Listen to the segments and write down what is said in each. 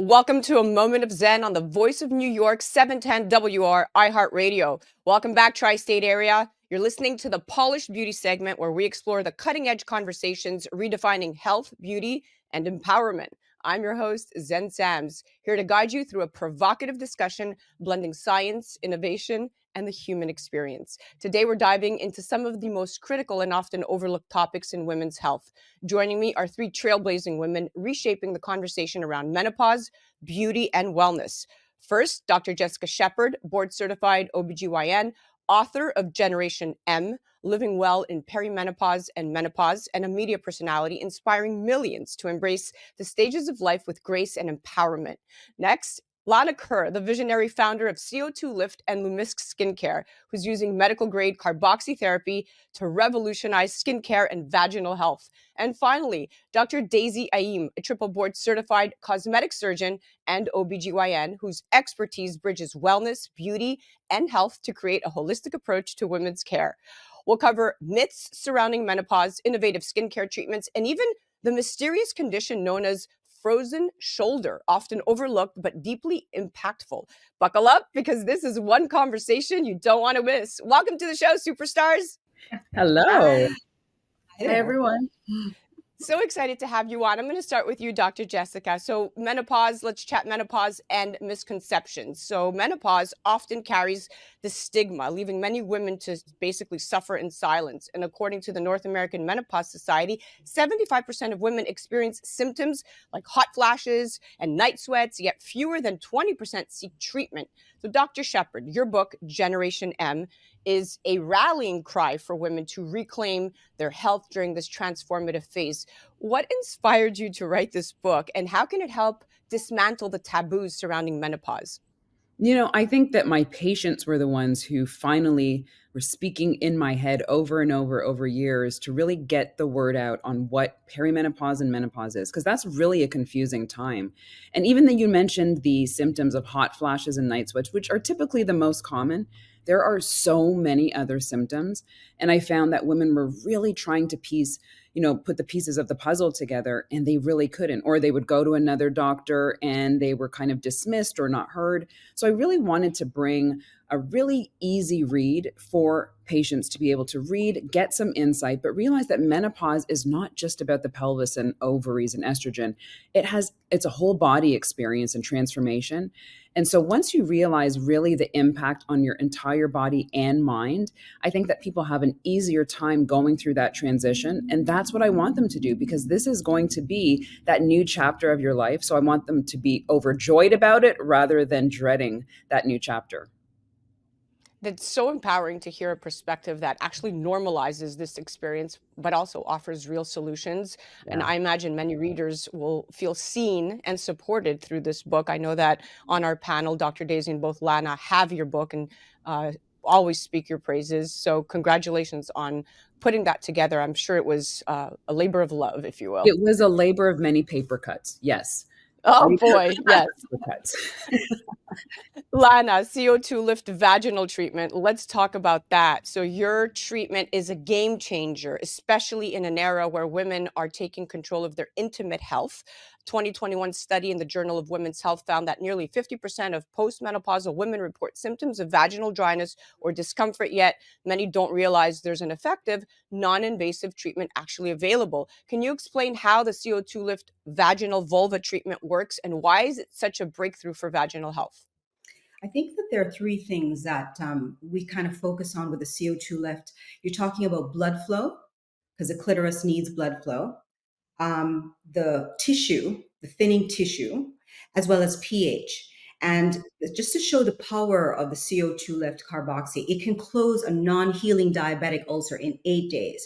Welcome to a moment of Zen on the Voice of New York, 710 WR iHeartRadio. Welcome back, Tri-State area. You're listening to the Polished Beauty segment where we explore the cutting-edge conversations redefining health, beauty, and empowerment. I'm your host, Zen Sams, here to guide you through a provocative discussion blending science, innovation, and the human experience. Today, we're diving into some of the most critical and often overlooked topics in women's health. Joining me are three trailblazing women reshaping the conversation around menopause, beauty, and wellness. First, Dr. Jessica Shepard, board-certified OBGYN, author of Generation M, Living Well in Perimenopause and Menopause, and a media personality inspiring millions to embrace the stages of life with grace and empowerment. Next, Lana Kerr, the visionary founder of CO2 Lift and Lumisque skincare, who's using medical-grade carboxytherapy to revolutionize skincare and vaginal health. And finally, Dr. Daisy Ayim, a triple board certified cosmetic surgeon and OBGYN, whose expertise bridges wellness, beauty, and health to create a holistic approach to women's care. We'll cover myths surrounding menopause, innovative skincare treatments, and even the mysterious condition known as frozen shoulder, often overlooked but deeply impactful. Buckle up because this is one conversation you don't want to miss. Welcome to the show, superstars. Hello. Hi everyone. So excited to have you on. I'm going to start with you, Dr. Jessica. So menopause, let's chat menopause and misconceptions. So menopause often carries the stigma, leaving many women to basically suffer in silence. And according to the North American Menopause Society, 75% of women experience symptoms like hot flashes and night sweats, yet fewer than 20% seek treatment. So Dr. Shepard, your book, Generation M, is a rallying cry for women to reclaim their health during this transformative phase. What inspired you to write this book, and how can it help dismantle the taboos surrounding menopause? You know, I think that my patients were the ones who finally were speaking in my head over and over years to really get the word out on what perimenopause and menopause is, because that's really a confusing time. And even though you mentioned the symptoms of hot flashes and night sweats, which are typically the most common, there are so many other symptoms. And I found that women were really trying to put the pieces of the puzzle together, and they really couldn't, or they would go to another doctor and they were kind of dismissed or not heard. So I really wanted to bring a really easy read for patients to be able to read, get some insight, but realize that menopause is not just about the pelvis and ovaries and estrogen. It's a whole body experience and transformation. And so once you realize really the impact on your entire body and mind, I think that people have an easier time going through that transition. And that's what I want them to do, because this is going to be that new chapter of your life. So I want them to be overjoyed about it rather than dreading that new chapter. That's so empowering to hear a perspective that actually normalizes this experience, but also offers real solutions. Yeah. And I imagine many readers will feel seen and supported through this book. I know that on our panel, Dr. Daisy and both Lana have your book and always speak your praises. So congratulations on putting that together. I'm sure it was a labor of love, if you will. It was a labor of many paper cuts. Yes. Oh boy, yes. Lana, CO2 Lift vaginal treatment. Let's talk about that. So your treatment is a game changer, especially in an era where women are taking control of their intimate health. 2021 study in the Journal of Women's Health found that nearly 50% of postmenopausal women report symptoms of vaginal dryness or discomfort, yet many don't realize there's an effective, non-invasive treatment actually available. Can you explain how the CO2 Lift vaginal vulva treatment works, and why is it such a breakthrough for vaginal health? I think that there are three things that we kind of focus on with the CO2 lift. You're talking about blood flow, because the clitoris needs blood flow, the tissue, the thinning tissue, as well as pH. And just to show the power of the CO2 lift carboxy, it can close a non-healing diabetic ulcer in 8 days.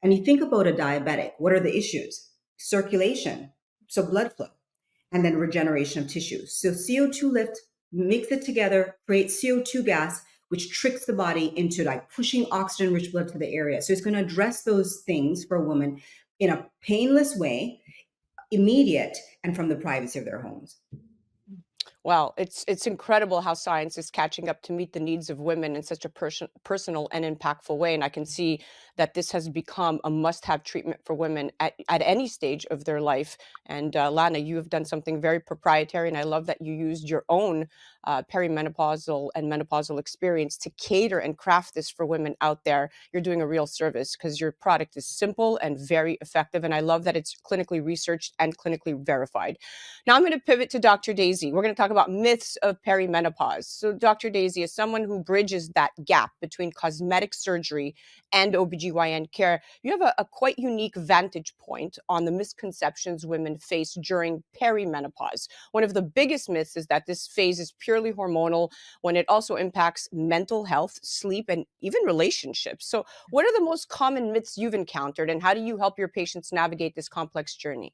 And you think about a diabetic, what are the issues? Circulation, so blood flow, and then regeneration of tissue. So CO2 lift, mix it together, creates CO2 gas, which tricks the body into like pushing oxygen-rich blood to the area. So it's going to address those things for a woman in a painless way, immediate, and from the privacy of their homes. Well, it's incredible how science is catching up to meet the needs of women in such a personal and impactful way. And I can see that this has become a must-have treatment for women at any stage of their life. And Lana, you have done something very proprietary, and I love that you used your own perimenopausal and menopausal experience to cater and craft this for women out there. You're doing a real service because your product is simple and very effective. And I love that it's clinically researched and clinically verified. Now I'm going to pivot to Dr. Daisy. We're going to talk about myths of perimenopause. So Dr. Daisy, as someone who bridges that gap between cosmetic surgery and OBGYN care, you have a quite unique vantage point on the misconceptions women face during perimenopause. One of the biggest myths is that this phase is purely hormonal, when it also impacts mental health, sleep, and even relationships. So what are the most common myths you've encountered, and how do you help your patients navigate this complex journey?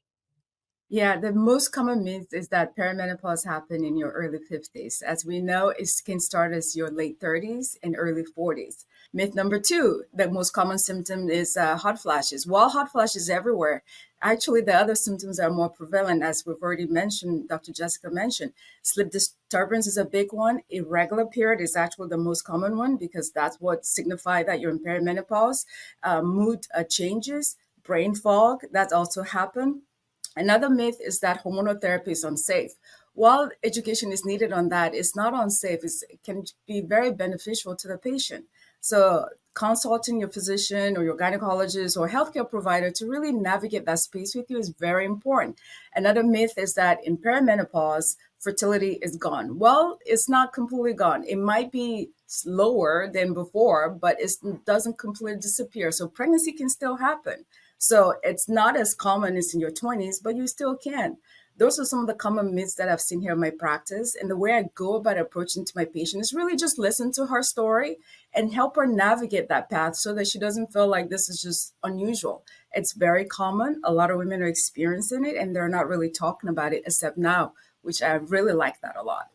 Yeah, the most common myth is that perimenopause happen in your early 50s. As we know, it can start as your late 30s and early 40s. Myth number two, the most common symptom is hot flashes. While hot flashes everywhere, actually the other symptoms are more prevalent, as we've already mentioned, Dr. Jessica mentioned. Sleep disturbance is a big one. Irregular period is actually the most common one because that's what signifies that you're in perimenopause. Mood changes, brain fog, that also happen. Another myth is that hormonal therapy is unsafe. While education is needed on that, it's not unsafe. It can be very beneficial to the patient. So consulting your physician or your gynecologist or healthcare provider to really navigate that space with you is very important. Another myth is that in perimenopause, fertility is gone. Well, it's not completely gone. It might be slower than before, but it doesn't completely disappear. So pregnancy can still happen. So it's not as common as in your 20s, but you still can. Those are some of the common myths that I've seen here in my practice. And the way I go about approaching to my patient is really just listen to her story and help her navigate that path so that she doesn't feel like this is just unusual. It's very common. A lot of women are experiencing it and they're not really talking about it except now, which I really like that a lot.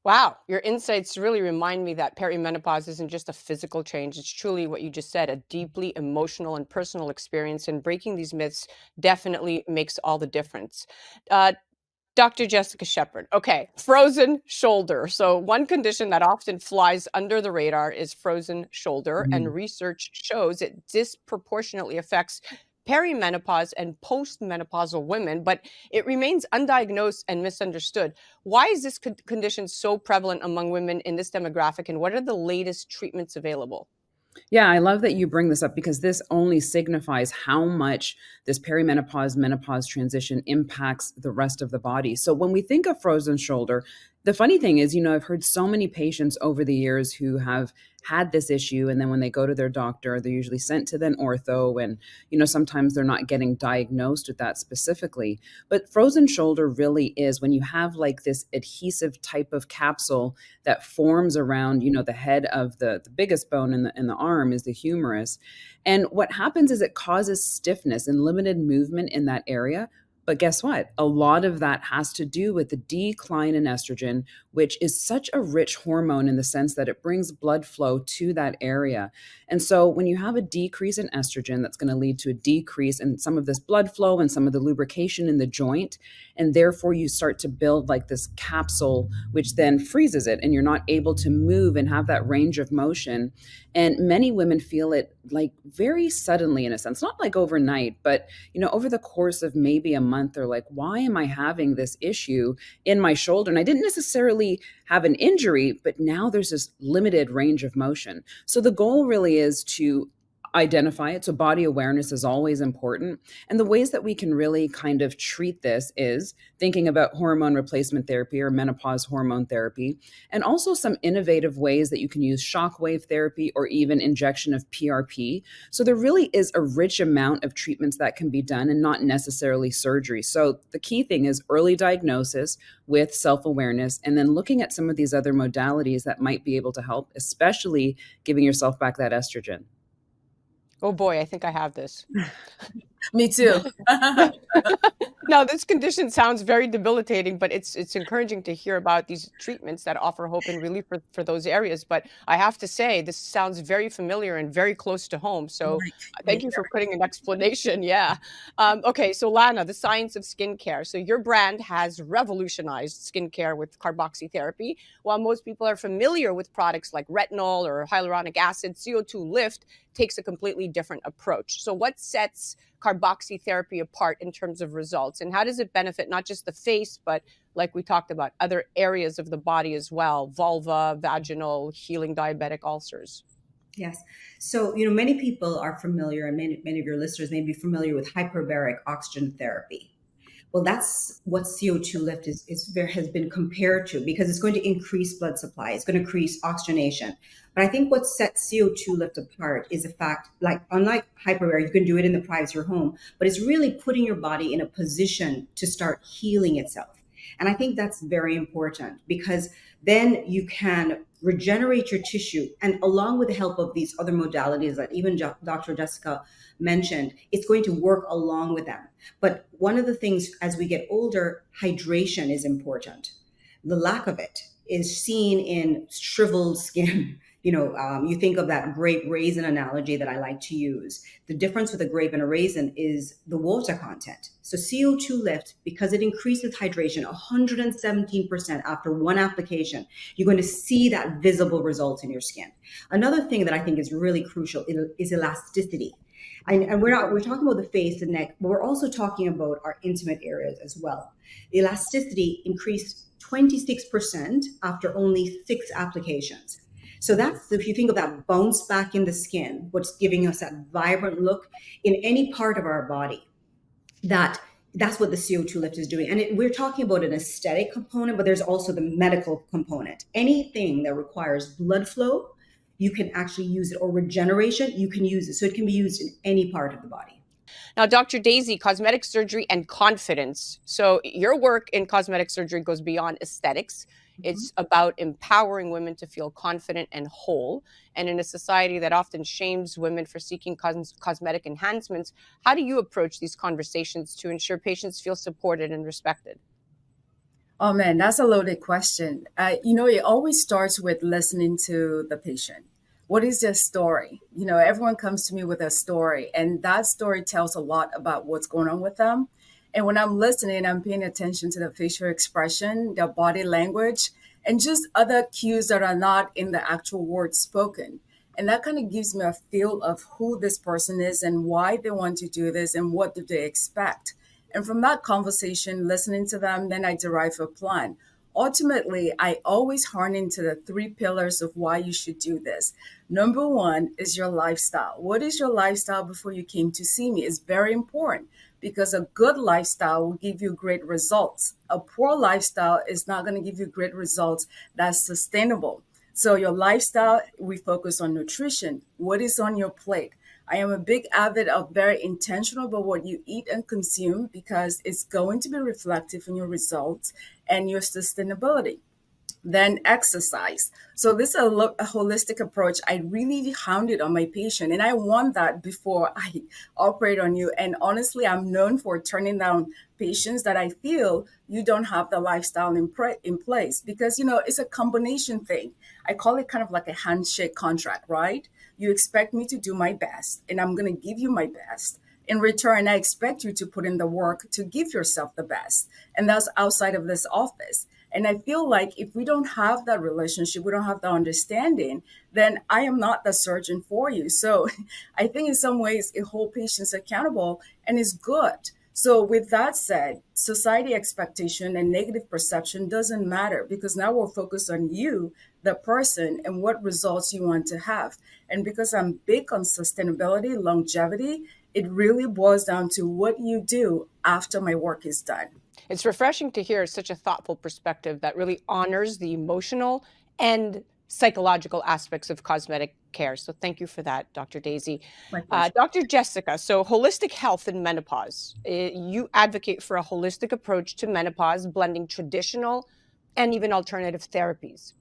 Wow, your insights really remind me that perimenopause isn't just a physical change. It's truly what you just said, a deeply emotional and personal experience. And breaking these myths definitely makes all the difference. Uh, Dr. Jessica Shepard. Okay, frozen shoulder. So, one condition that often flies under the radar is frozen shoulder, and Mhm. research shows it disproportionately affects perimenopause and postmenopausal women, but it remains undiagnosed and misunderstood. Why is this condition so prevalent among women in this demographic, and what are the latest treatments available? Yeah, I love that you bring this up because this only signifies how much this perimenopause menopause transition impacts the rest of the body. So when we think of frozen shoulder, the funny thing is, I've heard so many patients over the years who have had this issue. And then when they go to their doctor, they're usually sent to then ortho. And, sometimes they're not getting diagnosed with that specifically. But frozen shoulder really is when you have like this adhesive type of capsule that forms around, the head of the biggest bone in the arm is the humerus. And what happens is it causes stiffness and limited movement in that area. But guess what? A lot of that has to do with the decline in estrogen, which is such a rich hormone in the sense that it brings blood flow to that area. And so when you have a decrease in estrogen, that's going to lead to a decrease in some of this blood flow and some of the lubrication in the joint. And therefore, you start to build like this capsule, which then freezes it, and you're not able to move and have that range of motion. And many women feel it like very suddenly, in a sense, not like overnight, but over the course of maybe a month, they're like, why am I having this issue in my shoulder? And I didn't necessarily have an injury, but now there's this limited range of motion. So the goal really is to identify it. So body awareness is always important. And the ways that we can really kind of treat this is thinking about hormone replacement therapy or menopause hormone therapy, and also some innovative ways that you can use shockwave therapy or even injection of PRP. So there really is a rich amount of treatments that can be done and not necessarily surgery. So the key thing is early diagnosis with self-awareness, and then looking at some of these other modalities that might be able to help, especially giving yourself back that estrogen. Oh boy, I think I have this. Me too. Now, this condition sounds very debilitating, but it's encouraging to hear about these treatments that offer hope and relief for those areas. But I have to say, this sounds very familiar and very close to home. So thank you for putting an explanation. Yeah. Okay. So Lana, the science of skincare. So your brand has revolutionized skincare with carboxytherapy. While most people are familiar with products like retinol or hyaluronic acid, CO2 Lift takes a completely different approach. So what sets carboxytherapy apart in terms of results, and how does it benefit not just the face, but like we talked about, other areas of the body as well, vulva, vaginal, healing diabetic ulcers? Yes. So, many people are familiar, and many of your listeners may be familiar with hyperbaric oxygen therapy. Well, that's what CO2 lift has been compared to, because it's going to increase blood supply. It's going to increase oxygenation. But I think what sets CO2 lift apart is the fact, like, unlike hyperbaric, you can do it in the privacy of your home, but it's really putting your body in a position to start healing itself. And I think that's very important, because then you can regenerate your tissue. And along with the help of these other modalities that even Dr. Jessica mentioned, it's going to work along with them. But one of the things as we get older, hydration is important. The lack of it is seen in shriveled skin. You think of that grape raisin analogy that I like to use. The difference with a grape and a raisin is the water content. So CO2 Lift, because it increases hydration 117% after one application, you're going to see that visible result in your skin. Another thing that I think is really crucial is elasticity. And we're talking about the face and neck, but we're also talking about our intimate areas as well. The elasticity increased 26% after only 6 applications. So that's, if you think of that bounce back in the skin, what's giving us that vibrant look in any part of our body, that's what the CO2 lift is doing. And we're talking about an aesthetic component, but there's also the medical component. Anything that requires blood flow, you can actually use it, or regeneration, you can use it. So it can be used in any part of the body. Now, Dr. Daisy, cosmetic surgery and confidence. So your work in cosmetic surgery goes beyond aesthetics. It's about empowering women to feel confident and whole. And in a society that often shames women for seeking cosmetic enhancements, how do you approach these conversations to ensure patients feel supported and respected? Oh man, that's a loaded question. It always starts with listening to the patient. What is their story? Everyone comes to me with a story, and that story tells a lot about what's going on with them. And when I'm listening, I'm paying attention to the facial expression, their body language, and just other cues that are not in the actual words spoken. And that kind of gives me a feel of who this person is and why they want to do this and what do they expect. And from that conversation, listening to them, then I derive a plan. Ultimately, I always harn into the 3 pillars of why you should do this. Number 1 is your lifestyle. What is your lifestyle before you came to see me? It's very important, because a good lifestyle will give you great results. A poor lifestyle is not going to give you great results that's sustainable. So your lifestyle, we focus on nutrition. What is on your plate? I am a big advocate of very intentional about what you eat and consume, because it's going to be reflective in your results and your sustainability. Then exercise. So this is a holistic approach. I really hound it on my patient, and I want that before I operate on you. And honestly, I'm known for turning down patients that I feel you don't have the lifestyle in place, because it's a combination thing. I call it kind of like a handshake contract, right? You expect me to do my best, and I'm going to give you my best. In return, I expect you to put in the work to give yourself the best. And that's outside of this office. And I feel like if we don't have that relationship, we don't have the understanding, then I am not the surgeon for you. So I think in some ways it holds patients accountable, and is good. So with that said, society expectation and negative perception doesn't matter, because now we're focused on you, the person, and what results you want to have. And because I'm big on sustainability, longevity, it really boils down to what you do after my work is done. It's refreshing to hear such a thoughtful perspective that really honors the emotional and psychological aspects of cosmetic care. So thank you for that, Dr. Daisy. Dr. Jessica, so holistic health in menopause. You advocate for a holistic approach to menopause, blending traditional and even alternative therapies.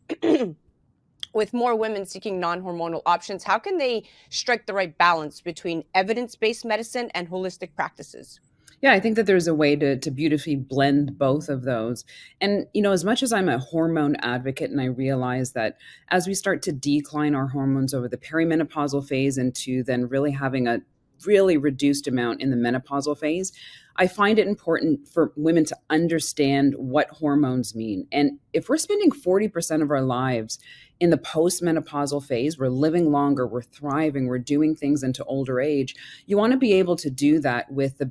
With more women seeking non-hormonal options, how can they strike the right balance between evidence-based medicine and holistic practices? Yeah, I think that there's a way to beautifully blend both of those. And, as much as I'm a hormone advocate and I realize that as we start to decline our hormones over the perimenopausal phase into then really having a really reduced amount in the menopausal phase, I find it important for women to understand what hormones mean. And if we're spending 40% of our lives in the postmenopausal phase, we're living longer, we're thriving, we're doing things into older age. You want to be able to do that with the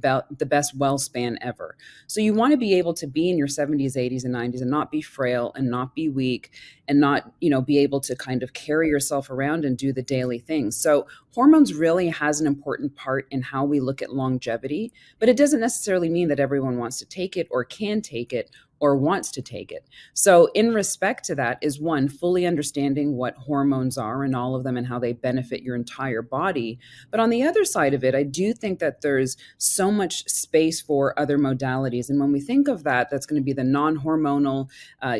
best well span ever. So you want to be able to be in your 70s, 80s, and 90s and not be frail and not be weak and not, be able to kind of carry yourself around and do the daily things. So hormones really has an important part in how we look at longevity, but it doesn't necessarily mean that everyone wants to take it or can take it or wants to take it. So, in respect to that, is one, fully understanding what hormones are and all of them and how they benefit your entire body. But on the other side of it, I do think that there's so much space for other modalities. And when we think of that, that's going to be the non hormonal,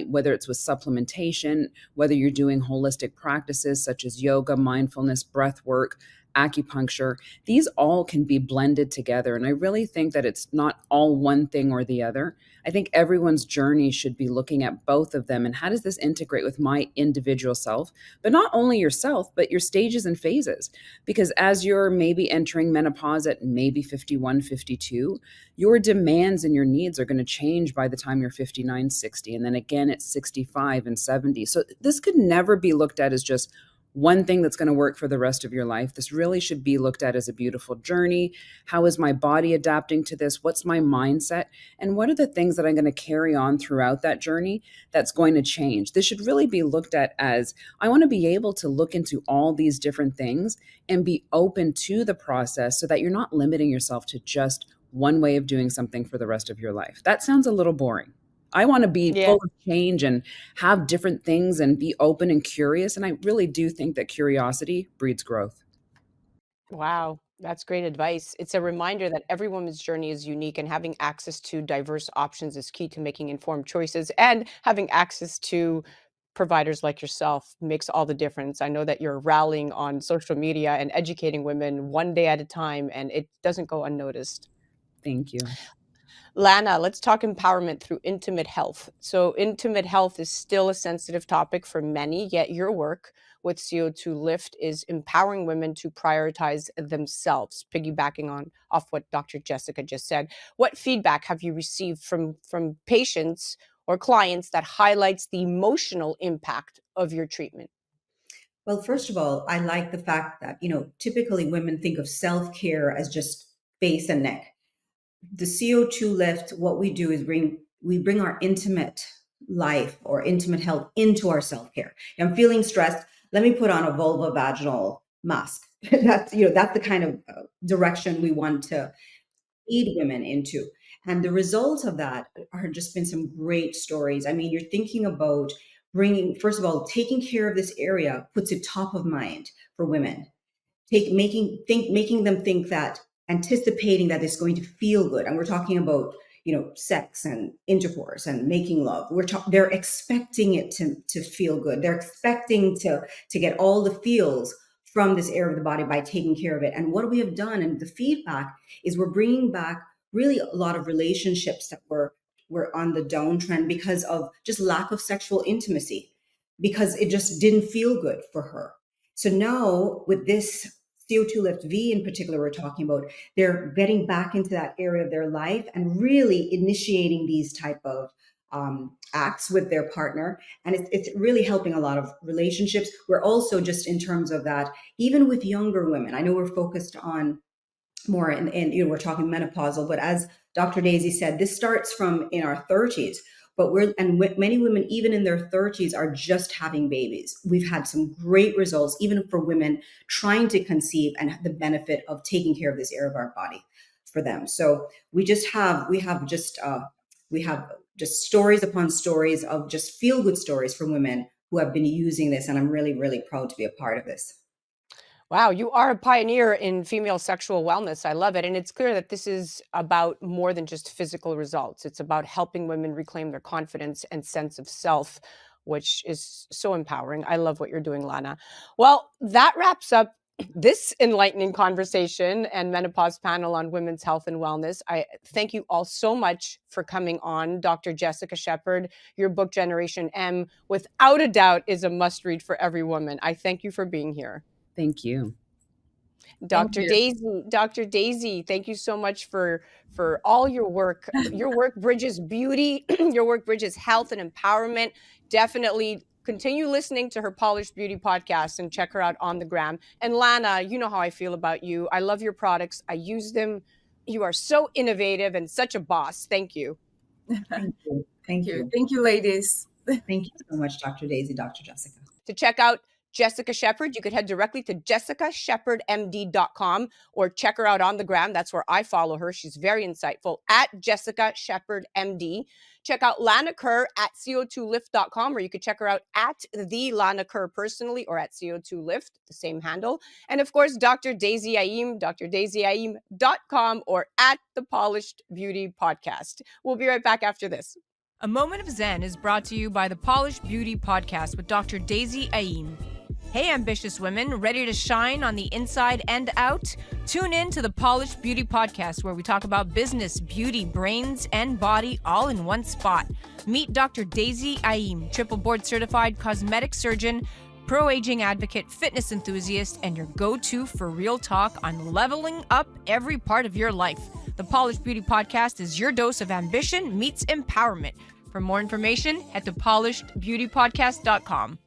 whether it's with supplementation, whether you're doing holistic practices such as yoga, mindfulness, breath work, acupuncture, these all can be blended together. And I really think that it's not all one thing or the other. I think everyone's journey should be looking at both of them and how does this integrate with my individual self, but not only yourself, but your stages and phases. Because as you're maybe entering menopause at maybe 51, 52, your demands and your needs are going to change by the time you're 59, 60, and then again at 65 and 70. So this could never be looked at as just one thing that's going to work for the rest of your life. This really should be looked at as a beautiful journey. How is my body adapting to this? What's my mindset? And what are the things that I'm going to carry on throughout that journey that's going to change? This should really be looked at as I want to be able to look into all these different things and be open to the process so that you're not limiting yourself to just one way of doing something for the rest of your life. That sounds a little boring. I want to be Yeah. full of change and have different things and be open and curious. And I really do think that curiosity breeds growth. Wow, that's great advice. It's a reminder that every woman's journey is unique, and having access to diverse options is key to making informed choices. And having access to providers like yourself makes all the difference. I know that you're rallying on social media and educating women one day at a time, and it doesn't go unnoticed. Thank you. Lana, let's talk empowerment through intimate health. So, intimate health is still a sensitive topic for many, yet your work with CO2 Lift is empowering women to prioritize themselves, piggybacking on off what Dr. Jessica just said. What feedback have you received from patients or clients that highlights the emotional impact of your treatment? Well, first of all, I like the fact that, typically women think of self care as just face and neck. The CO2 lift, what we do is we bring our intimate life or intimate health into our self care. I'm feeling stressed. Let me put on a vulva vaginal mask. That's the kind of direction we want to lead women into. And the results of that are just been some great stories. I mean, you're thinking about bringing, first of all, taking care of this area puts it top of mind for women, making them think that, anticipating that it's going to feel good. And we're talking about sex and intercourse and making love. They're expecting it to feel good. They're expecting to get all the feels from this area of the body by taking care of it. And what we have done, and the feedback is, we're bringing back really a lot of relationships that were on the downtrend because of just lack of sexual intimacy, because it just didn't feel good for her. So now with this CO2 Lift V in particular, we're talking about, they're getting back into that area of their life and really initiating these type of acts with their partner. And it's really helping a lot of relationships. We're also, just in terms of that, even with younger women, I know we're focused on more and we're talking menopausal, but as Dr. Daisy said, this starts from in our 30s. But many women, even in their 30s, are just having babies. We've had some great results, even for women trying to conceive, and the benefit of taking care of this area of our body for them. So we have just stories upon stories of just feel good stories for women who have been using this, and I'm really, really proud to be a part of this. Wow, you are a pioneer in female sexual wellness. I love it. And it's clear that this is about more than just physical results. It's about helping women reclaim their confidence and sense of self, which is so empowering. I love what you're doing, Lana. Well, that wraps up this enlightening conversation and Menopause Panel on women's health and wellness. I thank you all so much for coming on. Dr. Jessica Shepard, your book Generation M, without a doubt, is a must-read for every woman. I thank you for being here. Thank you. Dr. Daisy, thank you so much for all your work. Your work bridges beauty, your work bridges health and empowerment. Definitely continue listening to her Polished Beauty podcast and check her out on the gram. And Lana, you know how I feel about you. I love your products. I use them. You are so innovative and such a boss. Thank you. Thank you. Thank you. Thank you, ladies. Thank you so much, Dr. Daisy, Dr. Jessica. To check out Jessica Shepard, you could head directly to jessicashepardmd.com or check her out on the gram. That's where I follow her. She's very insightful at Jessica Shepard MD. Check out Lana Kerr at co2lift.com, or you could check her out at the Lana Kerr personally or at co2lift, the same handle. And of course, Dr. Daisy Ayim, drdaisyayim.com or at the Polished Beauty Podcast. We'll be right back after this. A Moment of Zen is brought to you by the Polished Beauty Podcast with Dr. Daisy Ayim. Hey, ambitious women, ready to shine on the inside and out? Tune in to the Polished Beauty Podcast, where we talk about business, beauty, brains, and body all in one spot. Meet Dr. Daisy Ayim, triple board certified cosmetic surgeon, pro-aging advocate, fitness enthusiast, and your go-to for real talk on leveling up every part of your life. The Polished Beauty Podcast is your dose of ambition meets empowerment. For more information, head to polishedbeautypodcast.com.